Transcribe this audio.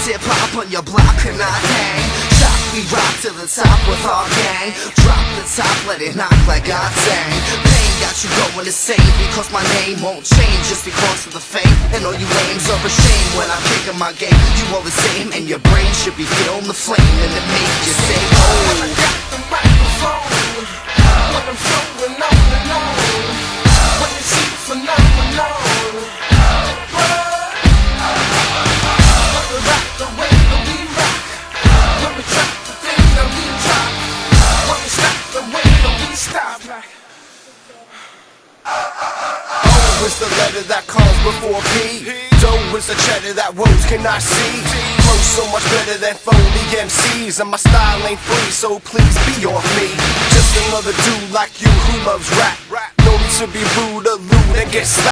It's hip-hop on your block and I hang. Shock, we rock to the top with our gang. Drop the top, let it knock like God sang. Pain got you going insane because my name won't change just because of the fame. And all you lames are ashamed when I kick in my game. You all the same and your brain should be feeling the flame. And it makes you say, oh, I got the microphone when I'm flowing on and on. When you see the phenomenon, when we rock the way that we rock, when we drop the things that we drop, when we stop the way that we stop. O is the letter that comes before P. Dough is the cheddar that roads cannot see. Flow so much better than phony MCs, and my style ain't free, so please be off me. Just another dude like you who loves rap. No need to be rude or lewd and get slapped.